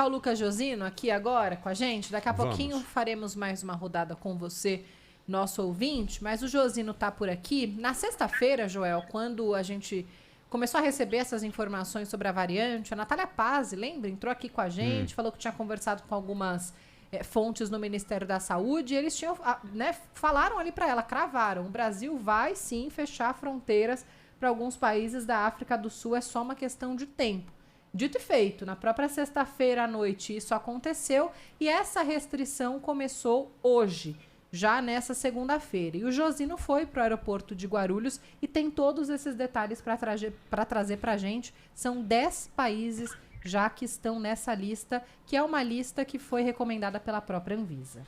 o Lucas Josino aqui agora com a gente. Daqui a pouquinho Vamos. faremos mais uma rodada com você, nosso ouvinte. Mas o Josino tá por aqui. Na sexta-feira, Joel, quando a gente começou a receber essas informações sobre a variante, a Natália Paz, lembra? Entrou aqui com a gente, falou que tinha conversado com algumas fontes no Ministério da Saúde. E eles tinham, falaram ali para ela, cravaram. O Brasil vai sim fechar fronteiras para alguns países da África do Sul. É só uma questão de tempo. Dito e feito, na própria sexta-feira à noite isso aconteceu e essa restrição começou hoje, já nessa segunda-feira. E o Josino foi para o aeroporto de Guarulhos e tem todos esses detalhes para trazer para a gente. São 10 países já que estão nessa lista, que é uma lista que foi recomendada pela própria Anvisa.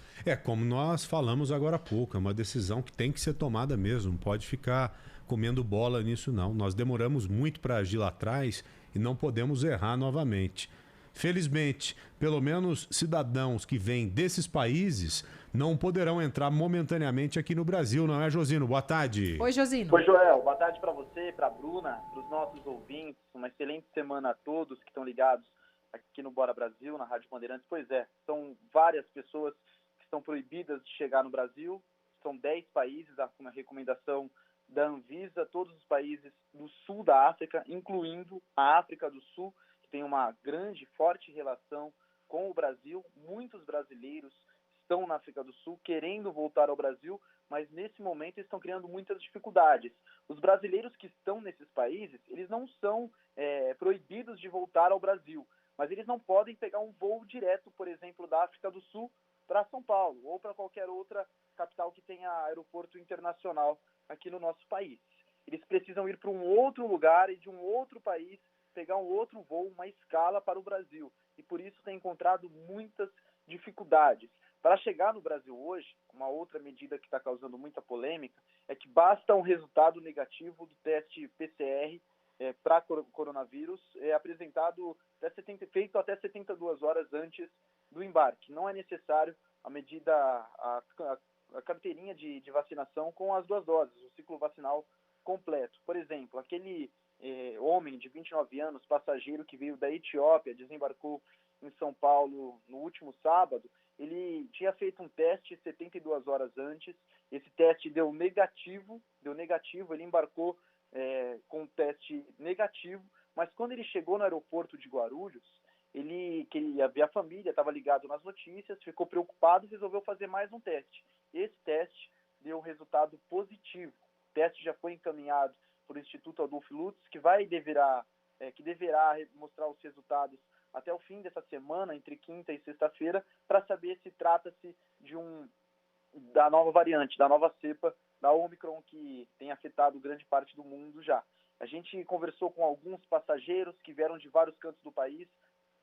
Como nós falamos agora há pouco, é uma decisão que tem que ser tomada mesmo, não pode ficar comendo bola nisso não. Nós demoramos muito para agir lá atrás e não podemos errar novamente. Felizmente, pelo menos cidadãos que vêm desses países não poderão entrar momentaneamente aqui no Brasil, não é, Josino? Boa tarde. Oi, Josino. Oi, Joel. Boa tarde para você, para a Bruna, para os nossos ouvintes. Uma excelente semana a todos que estão ligados aqui no Bora Brasil, na Rádio Bandeirantes. Pois é, são várias pessoas que estão proibidas de chegar no Brasil. São 10 países, uma recomendação da Anvisa, todos os países do sul da África, incluindo a África do Sul, que tem uma grande, forte relação com o Brasil. Muitos brasileiros estão na África do Sul querendo voltar ao Brasil, mas nesse momento estão criando muitas dificuldades. Os brasileiros que estão nesses países, eles não são proibidos de voltar ao Brasil, mas eles não podem pegar um voo direto, por exemplo, da África do Sul para São Paulo ou para qualquer outra capital que tenha aeroporto internacional aqui no nosso país. Eles precisam ir para um outro lugar e de um outro país pegar um outro voo, uma escala para o Brasil. E por isso tem encontrado muitas dificuldades. Para chegar no Brasil hoje, uma outra medida que está causando muita polêmica é que basta um resultado negativo do teste PCR para coronavírus apresentado feito até 72 horas antes do embarque. Não é necessário a medida, a carteirinha de vacinação com as 2 doses, o ciclo vacinal completo. Por exemplo, aquele homem de 29 anos, passageiro que veio da Etiópia, desembarcou em São Paulo no último sábado, ele tinha feito um teste 72 horas antes, esse teste deu negativo, ele embarcou com um teste negativo, mas quando ele chegou no aeroporto de Guarulhos, ele queria ver a família, estava ligado nas notícias, ficou preocupado e resolveu fazer mais um teste. Esse teste deu um resultado positivo. O teste já foi encaminhado para o Instituto Adolfo Lutz, que deverá mostrar os resultados até o fim dessa semana, entre quinta e sexta-feira, para saber se trata-se da nova variante, da nova cepa, da Omicron, que tem afetado grande parte do mundo já. A gente conversou com alguns passageiros que vieram de vários cantos do país,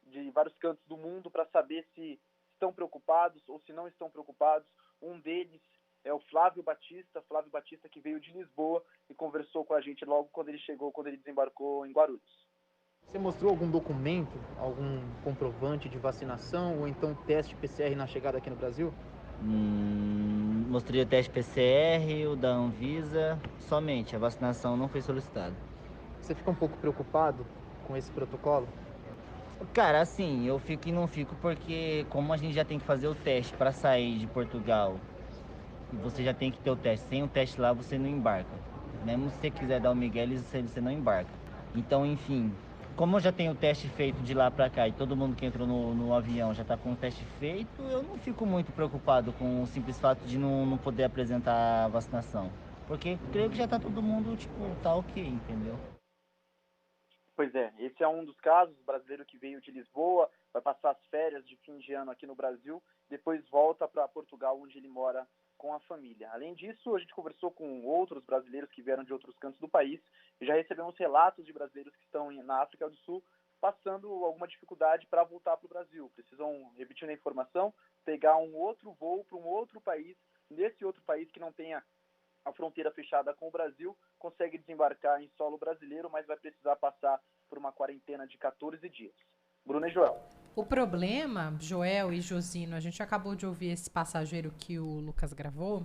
de vários cantos do mundo, para saber se estão preocupados ou se não estão preocupados. Um deles é o Flávio Batista que veio de Lisboa e conversou com a gente logo quando ele desembarcou em Guarulhos. Você mostrou algum documento, algum comprovante de vacinação ou então teste PCR na chegada aqui no Brasil? Mostrei o teste PCR, o da Anvisa, somente, a vacinação não foi solicitada. Você fica um pouco preocupado com esse protocolo? Cara, assim, eu fico e não fico porque como a gente já tem que fazer o teste para sair de Portugal, você já tem que ter o teste. Sem o teste lá, você não embarca. Mesmo se você quiser dar o migué, você não embarca. Então, enfim, como eu já tenho o teste feito de lá para cá e todo mundo que entrou no avião já tá com o teste feito, eu não fico muito preocupado com o simples fato de não poder apresentar a vacinação. Porque creio que já tá todo mundo, tá ok, entendeu? Pois é, esse é um dos casos, o brasileiro que veio de Lisboa, vai passar as férias de fim de ano aqui no Brasil, depois volta para Portugal, onde ele mora com a família. Além disso, a gente conversou com outros brasileiros que vieram de outros cantos do país e já recebemos relatos de brasileiros que estão na África do Sul passando alguma dificuldade para voltar para o Brasil. Precisam, repetindo a informação, pegar um outro voo para um outro país, nesse outro país que não tenha a fronteira fechada com o Brasil, consegue desembarcar em solo brasileiro, mas vai precisar passar por uma quarentena de 14 dias. Bruna e Joel. O problema, Joel e Josino, a gente acabou de ouvir esse passageiro que o Lucas gravou,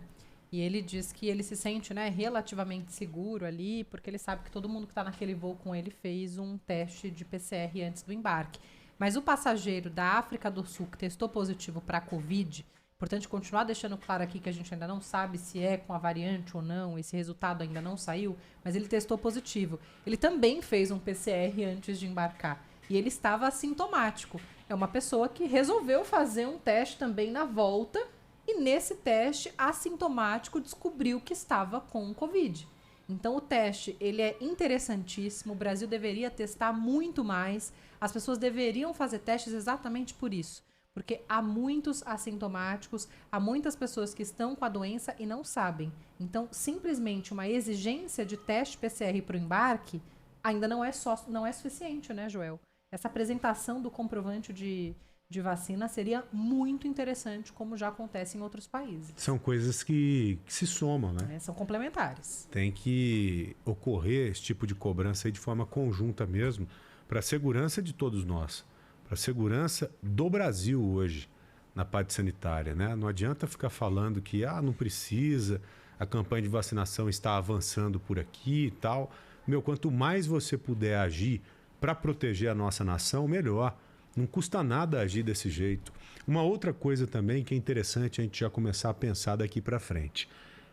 e ele diz que ele se sente, relativamente seguro ali, porque ele sabe que todo mundo que está naquele voo com ele fez um teste de PCR antes do embarque. Mas o passageiro da África do Sul que testou positivo para a Covid, importante continuar deixando claro aqui que a gente ainda não sabe se é com a variante ou não, esse resultado ainda não saiu, mas ele testou positivo. Ele também fez um PCR antes de embarcar e ele estava assintomático. É uma pessoa que resolveu fazer um teste também na volta e nesse teste assintomático descobriu que estava com Covid. Então o teste, ele é interessantíssimo, o Brasil deveria testar muito mais, as pessoas deveriam fazer testes exatamente por isso, porque há muitos assintomáticos, há muitas pessoas que estão com a doença e não sabem. Então, simplesmente uma exigência de teste PCR para o embarque ainda não é suficiente, né, Joel? Essa apresentação do comprovante de vacina seria muito interessante, como já acontece em outros países. São coisas que se somam, né? São complementares. Tem que ocorrer esse tipo de cobrança aí de forma conjunta mesmo, para a segurança de todos nós, para a segurança do Brasil hoje, na parte sanitária, né? Não adianta ficar falando que não precisa, a campanha de vacinação está avançando por aqui e tal. Quanto mais você puder agir para proteger a nossa nação, melhor. Não custa nada agir desse jeito. Uma outra coisa também que é interessante a gente já começar a pensar daqui para frente.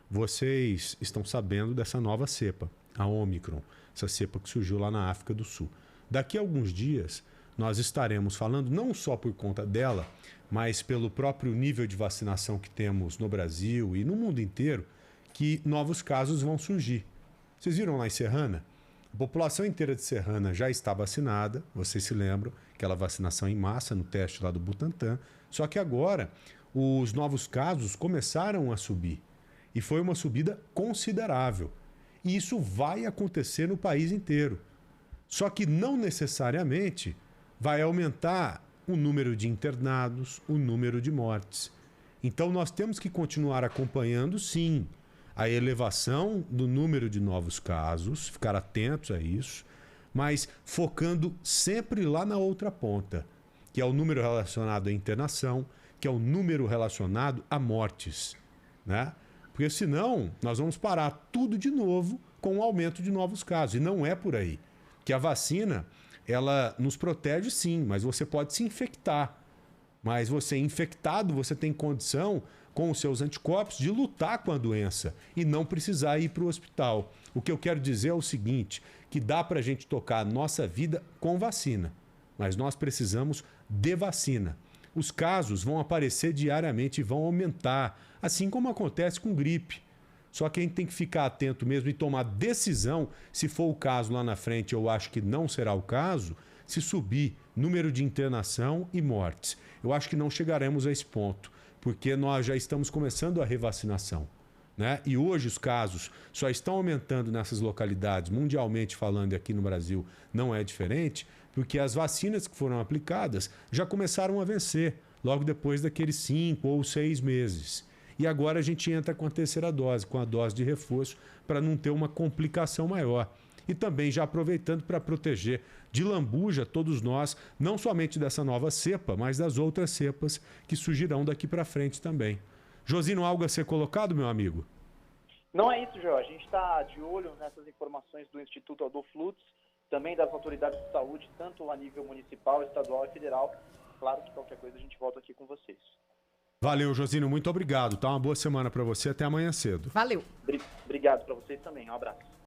Vocês estão sabendo dessa nova cepa, a Ômicron, essa cepa que surgiu lá na África do Sul. Daqui a alguns dias, nós estaremos falando não só por conta dela, mas pelo próprio nível de vacinação que temos no Brasil e no mundo inteiro, que novos casos vão surgir. Vocês viram lá em Serrana? A população inteira de Serrana já está vacinada, vocês se lembram, aquela vacinação em massa no teste lá do Butantan, só que agora os novos casos começaram a subir e foi uma subida considerável. E isso vai acontecer no país inteiro. Só que não necessariamente vai aumentar o número de internados, o número de mortes. Então nós temos que continuar acompanhando, sim, a elevação do número de novos casos, ficar atentos a isso, mas focando sempre lá na outra ponta, que é o número relacionado à internação, que é o número relacionado a mortes, né? Porque senão nós vamos parar tudo de novo com o aumento de novos casos, e não é por aí. Que a vacina, ela nos protege sim, mas você pode se infectar. Mas você infectado, você tem condição, com os seus anticorpos, de lutar com a doença e não precisar ir para o hospital. O que eu quero dizer é o seguinte, que dá para a gente tocar a nossa vida com vacina, mas nós precisamos de vacina. Os casos vão aparecer diariamente e vão aumentar, assim como acontece com gripe. Só que a gente tem que ficar atento mesmo e tomar decisão, se for o caso lá na frente, eu acho que não será o caso, se subir número de internação e mortes. Eu acho que não chegaremos a esse ponto, porque nós já estamos começando a revacinação, né? E hoje os casos só estão aumentando nessas localidades, mundialmente falando, e aqui no Brasil não é diferente, porque as vacinas que foram aplicadas já começaram a vencer, logo depois daqueles 5 ou 6 meses. E agora a gente entra com a terceira dose, com a dose de reforço, para não ter uma complicação maior. E também já aproveitando para proteger de lambuja todos nós, não somente dessa nova cepa, mas das outras cepas que surgirão daqui para frente também. Josino, algo a ser colocado, meu amigo? Não é isso, João. A gente está de olho nessas informações do Instituto Adolflutz, também das autoridades de saúde, tanto a nível municipal, estadual e federal. Claro que qualquer coisa a gente volta aqui com vocês. Valeu, Josino. Muito obrigado. Tá uma boa semana para você. Até amanhã cedo. Valeu. Obrigado para vocês também. Um abraço.